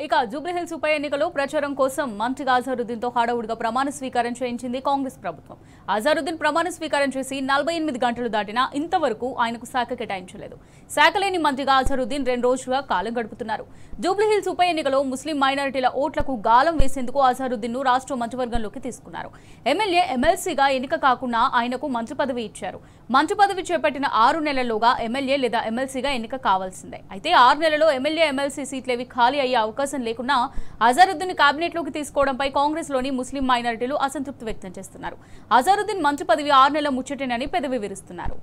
ఇక జూబ్లీహిల్స్ ఉప ఎన్నికలో ప్రచారం కోసం మంత్రి అజారుద్దీన్తో హడావుడిగా ప్రమాణ స్వీకారం చేయించింది కాంగ్రెస్ ప్రభుత్వం. అజారుద్దీన్ ప్రమాణ స్వీకారం చేసి 48 గంటలు దాటినా ఇంతవరకు ఆయనకు శాఖ కేటాయించలేదు. శాఖ లేని మంత్రిగా అజారుద్దీన్ 2 రోజులుగా కాలం గడుపుతున్నారు. జూబ్లీహిల్స్ ఉప ఎన్నికలో ముస్లిం మైనారిటీల ఓట్లకు గాలం వేసేందుకు అజారుద్దీన్ ను రాష్ట్ర మంత్రివర్గంలోకి తీసుకున్నారు. ఎమ్మెల్యే ఎమ్మెల్సీగా ఎన్నిక కాకుండా ఆయనకు మంత్రి పదవి ఇచ్చారు. మంత్రి పదవి చేపట్టిన 6 నెలల్లోగా ఎమ్మెల్యే లేదా ఎమ్మెల్సీగా ఎన్నిక కావాల్సిందే. అయితే 6 నెలల్లో ఎమ్మెల్యే ఎమ్మెల్సీ సీట్లేవి ఖాళీ అయ్యే అవకాశం లేకున్నా అజారుద్దీన్ కేబినెట్ లోకి తీసుకోవడంపై కాంగ్రెస్ లోని ముస్లిం మైనారిటీలు అసంతృప్తి వ్యక్తం చేస్తున్నారు. అజారుద్దీన్ మంత్రి పదవి 6 నెలల ముచ్చటేనని పెదవి విరుస్తున్నారు.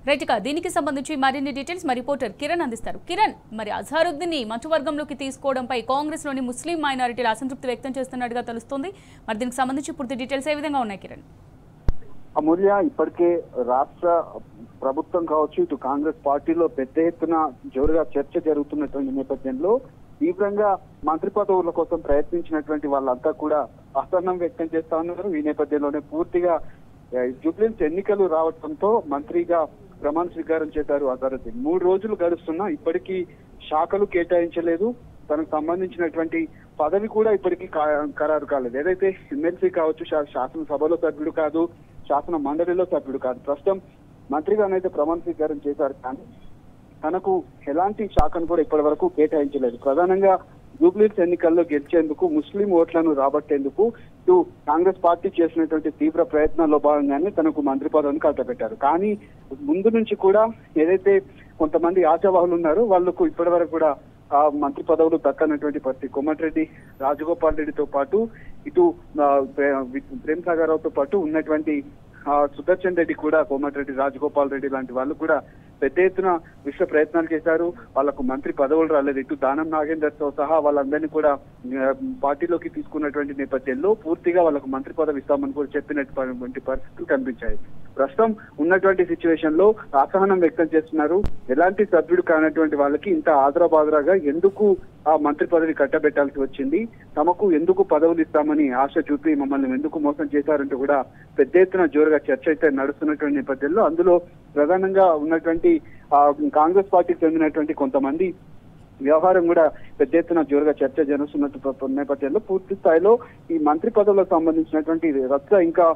రైట్, ఇక దీనికి సంబంధించి మరిన్ని డీటెయిల్స్ మా రిపోర్టర్ కిరణ్ అందిస్తారు. కిరణ్, మరి అజారుద్దీన్ ని మంత్రివర్గంలోకి తీసుకోవడంపై కాంగ్రెస్ లోని ముస్లిం మైనారిటీలు అసంతృప్తి వ్యక్తం చేస్తున్నట్టుగా తెలుస్తోంది. మరి దీనికి సంబంధించి పూర్తి డీటెయిల్స్ ఏ విధంగా ఉన్నాయి కిరణ్? అమూల్య, ఇప్పటికే రాష్ట్ర ప్రభుత్వం కావచ్చు, ఇటు కాంగ్రెస్ పార్టీలో పెద్ద ఎత్తున జోరుగా చర్చ జరుగుతున్నటువంటి నేపథ్యంలో తీవ్రంగా మంత్రి పదవుల కోసం ప్రయత్నించినటువంటి వాళ్ళంతా కూడా అసహనం వ్యక్తం చేస్తా ఉన్నారు. ఈ నేపథ్యంలోనే పూర్తిగా జూబ్లీహిల్స్ ఎన్నికలు రావడంతో మంత్రిగా ప్రమాణ స్వీకారం చేశారు అజారుద్దీన్. 3 రోజులు గడుస్తున్నా ఇప్పటికీ శాఖలు కేటాయించలేదు. తనకు సంబంధించినటువంటి పదవి కూడా ఇప్పటికీ ఖరారు కాలేదు. ఏదైతే ఎమ్మెల్సీ కావచ్చు, శాసనసభలో సభ్యుడు కాదు, శాసన మండలిలో సభ్యుడు కాదు, ప్రస్తుతం మంత్రిగానైతే ప్రమాణ స్వీకారం చేశారు. కానీ తనకు ఎలాంటి శాఖను కూడా ఇప్పటి వరకు కేటాయించలేదు. ప్రధానంగా జూబ్లీహిల్స్ ఎన్నికల్లో గెలిచేందుకు, ముస్లిం ఓట్లను రాబట్టేందుకు ఇటు కాంగ్రెస్ పార్టీ చేసినటువంటి తీవ్ర ప్రయత్నాల్లో భాగంగానే తనకు మంత్రి పదవిని కట్టబెట్టారు. కానీ ముందు నుంచి కూడా ఏదైతే కొంతమంది ఆశావాహులు ఉన్నారో వాళ్లకు ఇప్పటి వరకు కూడా ఆ మంత్రి పదవులు దక్కనటువంటి పరిస్థితి. కోమటిరెడ్డి రాజగోపాల్ రెడ్డితో పాటు ఇటు ప్రేమ్ సాగర్ రావుతో పాటు ఉన్నటువంటి సుదర్శన్ రెడ్డి కూడా, కోమటిరెడ్డి రాజగోపాల్ రెడ్డి లాంటి వాళ్ళు కూడా పెద్ద ఎత్తున విశ్వ ప్రయత్నాలు చేశారు. వాళ్ళకు మంత్రి పదవులు రాలేదు. ఇటు దానం నాగేందర్ తో సహా వాళ్ళందరినీ కూడా పార్టీలోకి తీసుకున్నటువంటి నేపథ్యంలో పూర్తిగా వాళ్ళకు మంత్రి పదవి ఇస్తామని కూడా చెప్పినటువంటి పరిస్థితులు కనిపించాయి. ప్రస్తుతం ఉన్నటువంటి సిచ్యువేషన్ లో అసహనం వ్యక్తం చేస్తున్నారు. ఎలాంటి సభ్యుడు కానటువంటి వాళ్ళకి ఇంత ఆదరాబాదరాగా ఎందుకు ఆ మంత్రి పదవి కట్టబెట్టాల్సి వచ్చింది, తమకు ఎందుకు పదవులు ఇస్తామని ఆశ చూపి మమ్మల్ని ఎందుకు మోసం చేశారంటూ కూడా పెద్ద ఎత్తున జోరుగా చర్చ అయితే నడుస్తున్నటువంటి నేపథ్యంలో అందులో ప్రధానంగా ఉన్నటువంటి కాంగ్రెస్ పార్టీకి చెందినటువంటి కొంతమంది వ్యవహారం కూడా పెద్ద ఎత్తున జోరుగా చర్చ జరుగుతున్న నేపథ్యంలో పూర్తి స్థాయిలో ఈ మంత్రి పదవులకు సంబంధించినటువంటి రచ్చ ఇంకా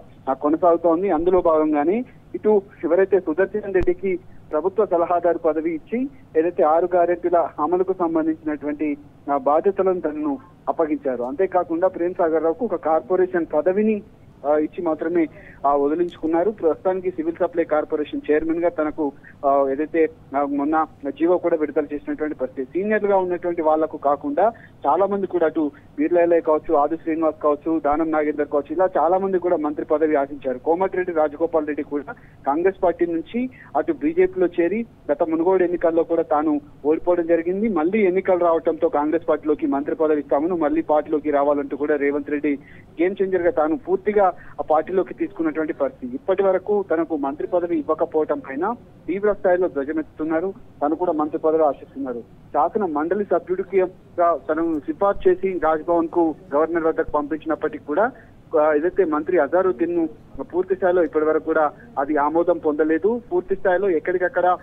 కొనసాగుతోంది. అందులో భాగంగానే ఇటు ఎవరైతే సుదర్శన్ రెడ్డికి ప్రభుత్వ సలహాదారు పదవి ఇచ్చి ఏదైతే 6 గ్యారెంటీల అమలుకు సంబంధించినటువంటి బాధ్యతలను తనను అప్పగించారు. అంతేకాకుండా ప్రేమ్ సాగర్ రావుకు ఒక కార్పొరేషన్ పదవిని ఇచ్చి మాత్రమే వదిలించుకున్నారు. ప్రస్తుతానికి సివిల్ సప్లై కార్పొరేషన్ చైర్మన్ గా తనకు ఏదైతే మొన్న జీవో కూడా విడుదల చేసినటువంటి పరిస్థితి. సీనియర్ గా ఉన్నటువంటి వాళ్లకు కాకుండా చాలా మంది కూడా అటు వీర్లయ్య కావచ్చు, ఆది శ్రీనివాస్ కావచ్చు, దానం నాగేందర్ కావచ్చు, ఇలా చాలా మంది కూడా మంత్రి పదవి ఆశించారు. కోమటిరెడ్డి రాజగోపాల్ రెడ్డి కూడా కాంగ్రెస్ పార్టీ నుంచి అటు బీజేపీలో చేరి గత మునుగోడు ఎన్నికల్లో కూడా తాను ఓడిపోవడం జరిగింది. మళ్ళీ ఎన్నికలు రావడంతో కాంగ్రెస్ పార్టీలోకి మంత్రి పదవి ఇస్తామని మళ్ళీ పార్టీలోకి రావాలంటూ కూడా రేవంత్ రెడ్డి గేమ్ చేంజర్ గా తాను పూర్తిగా ఆ పార్టీలోకి తీసుకున్నటువంటి పరిస్థితి. ఇప్పటి వరకు తనకు మంత్రి పదవి ఇవ్వకపోవటం పైన తీవ్ర స్థాయిలో ధ్వజమెత్తుతున్నారు. తను కూడా మంత్రి పదవి ఆశిస్తున్నారు. శాసన మండలి సభ్యుడికి తను సిఫార్సు చేసి రాజ్భవన్ కు గవర్నర్ వద్దకు పంపించినప్పటికీ కూడా ఏదైతే మంత్రి అజారుద్దీన్ ను పూర్తి స్థాయిలో ఇప్పటి వరకు కూడా అది ఆమోదం పొందలేదు. పూర్తి స్థాయిలో ఎక్కడికక్కడ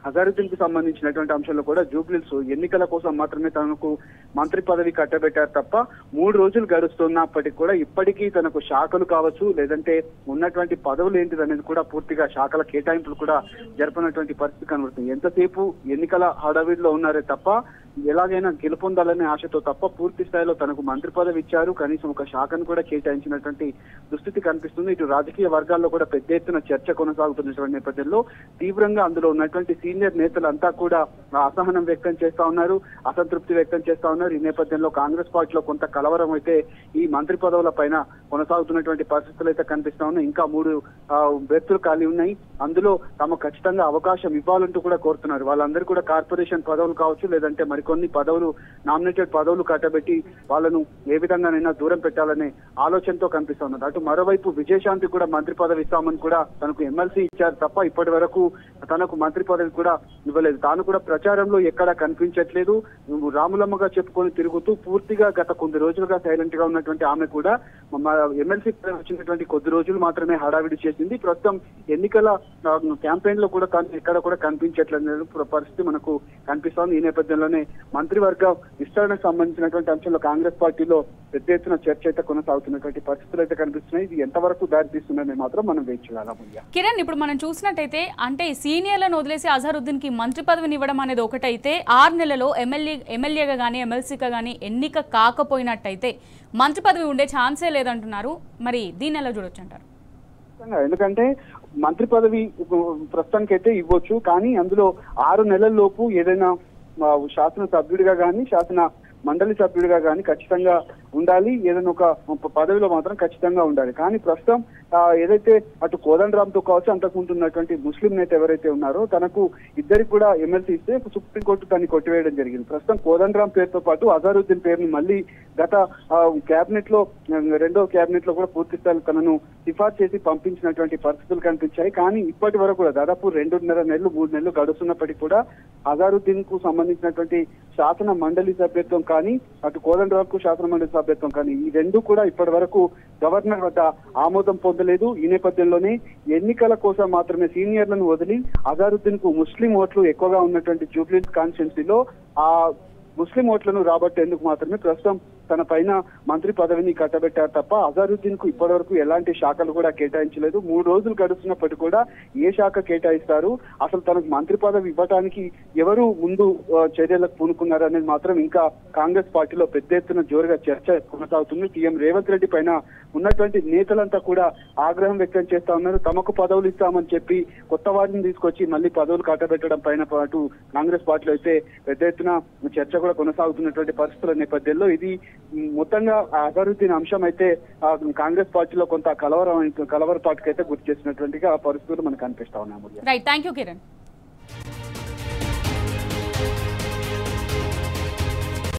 అజారుద్దీన్ కు సంబంధించినటువంటి అంశాల్లో కూడా జూబ్లీహిల్స్ ఎన్నికల కోసం మాత్రమే తనకు మంత్రి పదవి కట్టబెట్టారు తప్ప 3 రోజులు గడుస్తున్నప్పటికీ కూడా ఇప్పటికీ తనకు శాఖలు కావచ్చు, లేదంటే ఉన్నటువంటి పదవులు ఏంటిది అనేది కూడా పూర్తిగా శాఖల కేటాయింపులు కూడా జరపనటువంటి పరిస్థితి కనబడుతుంది. ఎంతసేపు ఎన్నికల హడావిడిలో ఉన్నారే తప్ప ఎలాగైనా గెలుపొందాలనే ఆశతో తప్ప పూర్తి స్థాయిలో తనకు మంత్రి పదవి ఇచ్చారు, కనీసం ఒక శాఖను కూడా కేటాయించినటువంటి దుస్థితి కనిపిస్తుంది. ఇటు రాజకీయ వర్గాల్లో కూడా పెద్ద ఎత్తున చర్చ కొనసాగుతున్నటువంటి నేపథ్యంలో తీవ్రంగా అందులో ఉన్నటువంటి సీనియర్ నేతలంతా కూడా అసహనం వ్యక్తం చేస్తా ఉన్నారు, అసంతృప్తి వ్యక్తం చేస్తా ఉన్నారు. ఈ నేపథ్యంలో కాంగ్రెస్ పార్టీలో కొంత కలవరం అయితే ఈ మంత్రి పదవుల పైన కొనసాగుతున్నటువంటి పరిస్థితులు అయితే కనిపిస్తా ఉన్నాయి. ఇంకా 3 బెర్తులు ఖాళీ ఉన్నాయి. అందులో తమ ఖచ్చితంగా అవకాశం ఇవ్వాలంటూ కూడా కోరుతున్నారు. వాళ్ళందరూ కూడా కార్పొరేషన్ పదవులు కావచ్చు, లేదంటే మరికొన్ని పదవులు, నామినేటెడ్ పదవులు కట్టబెట్టి వాళ్ళను ఏ విధంగానైనా దూరం పెట్టాలనే ఆలోచనతో కనిపిస్తా ఉన్నారు. అటు మరోవైపు విజయశాంతి కూడా మంత్రి పదవి ఇస్తామని కూడా తనకు ఎమ్మెల్సీ ఇచ్చారు తప్ప ఇప్పటి వరకు తనకు మంత్రి పదవి కూడా ఇవ్వలేదు. తాను కూడా ప్రచారంలో ఎక్కడా కనిపించట్లేదు. రాములమ్మగా చెప్పుకొని తిరుగుతూ పూర్తిగా గత కొద్ది రోజులుగా సైలెంట్ గా ఉన్నటువంటి ఆమె కూడా ఎమ్మెల్సీ వచ్చినటువంటి కొద్ది రోజులు మాత్రమే హడావిడి చేసింది. ప్రస్తుతం ఎన్నికల క్యాంపెయిన్ లో కూడా ఎక్కడ కూడా కనిపించట్లేదు పరిస్థితి మనకు కనిపిస్తోంది. ఈ నేపథ్యంలోనే మంత్రివర్గ విస్తరణకు సంబంధించినటువంటి అంశంలో కాంగ్రెస్ పార్టీలో పెద్ద ఎత్తున చర్చ అయితే కొనసాగుతున్నటువంటి పరిస్థితులు అయితే కనిపిస్తున్నాయి. ఇది ఎంతవరకు దారి తీస్తుందని మాత్రం మనం వేచి చూడాలి. కిరణ్, ఇప్పుడు మనం చూసినట్టయితే అంటే సీనియర్లను వదిలేసి అజారుద్దీన్ కి మంత్రి పదవిని ఇవ్వడం అనేది ఒకటైతే 6 నెలల్లో ఎమ్మెల్యేగా కానీ ఎమ్మెల్సీగా కానీ ఎన్నిక కాకపోయినట్టయితే మంత్రి పదవి ఉండే ఛాన్సే లేదంటున్నారు. మరి దీన్ని ఎలా చూడొచ్చు అంటారు? ఎందుకంటే మంత్రి పదవి ప్రస్తుతానికైతే ఇవ్వచ్చు, కానీ అందులో 6 నెలల లోపు ఏదైనా శాసన సభ్యుడిగా కానీ శాసన మండలి సభ్యుడిగా కానీ ఖచ్చితంగా ఉండాలి. ఏదైనా ఒక పదవిలో మాత్రం ఖచ్చితంగా ఉండాలి. కానీ ప్రస్తుతం ఏదైతే అటు కోదండరామ్తో కావచ్చు, అంతకుముందు ఉన్నటువంటి ముస్లిం నేత ఎవరైతే ఉన్నారో తనకు ఇద్దరికి కూడా ఎమ్మెల్సీ ఇస్తే సుప్రీంకోర్టు దాన్ని కొట్టివేయడం జరిగింది. ప్రస్తుతం కోదండరామ్ పేరుతో పాటు అజారుద్దీన్ పేరుని మళ్ళీ గత కేబినెట్ లో 2వ కేబినెట్ లో కూడా పూర్తి స్థాయిలో తనను సిఫార్సు చేసి పంపించినటువంటి పరిస్థితులు కనిపించాయి. కానీ ఇప్పటి వరకు కూడా దాదాపు 2.5 నెలలు 3 నెలలు గడుస్తున్నప్పటికీ కూడా అజారుద్దీన్ కు సంబంధించినటువంటి శాసన మండలి సభ్యత్వం కానీ, అటు కోదండరామ్ కు శాసన మండలి సభ్యత్వం కానీ, ఈ 2 కూడా ఇప్పటి వరకు గవర్నర్ వద్ద ఆమోదం పొందలేదు. ఈ నేపథ్యంలోనే ఎన్నికల కోసం మాత్రమే సీనియర్లను వదిలి అజారుద్దీన్ కు ముస్లిం ఓట్లు ఎక్కువగా ఉన్నటువంటి జూబ్లీహిల్స్ కాన్స్టిట్యున్సీలో ఆ ముస్లిం ఓట్లను రాబట్టేందుకు మాత్రమే ప్రస్తుతం తన పైన మంత్రి పదవిని కట్టబెట్టారు తప్ప అజారుద్దీన్ కు ఇప్పటి వరకు ఎలాంటి శాఖలు కూడా కేటాయించలేదు. 3 రోజులు గడుస్తున్నప్పటికీ కూడా ఏ శాఖ కేటాయిస్తారు, అసలు తనకు మంత్రి పదవి ఇవ్వడానికి ఎవరు ముందు చర్యలకు పూనుకున్నారు అనేది మాత్రం ఇంకా కాంగ్రెస్ పార్టీలో పెద్ద ఎత్తున జోరుగా చర్చ కొనసాగుతుంది. సీఎం రేవంత్ రెడ్డి పైన ఉన్నటువంటి నేతలంతా కూడా ఆగ్రహం వ్యక్తం చేస్తా ఉన్నారు. తమకు పదవులు ఇస్తామని చెప్పి కొత్త వారిని తీసుకొచ్చి మళ్ళీ పదవులు కట్టబెట్టడం పైన పాటు కాంగ్రెస్ పార్టీలో అయితే పెద్ద ఎత్తున చర్చ కూడా కొనసాగుతున్నటువంటి పరిస్థితుల నేపథ్యంలో ఇది మొత్తంగా అజారుద్దీన్ అంశం అయితే కాంగ్రెస్ పార్టీలో కొంత కలవరపాటుకైతే గుర్తు చేసినటువంటి పరిస్థితులు మనకు కనిపిస్తా ఉన్నాయి. Right, thank you Kiran.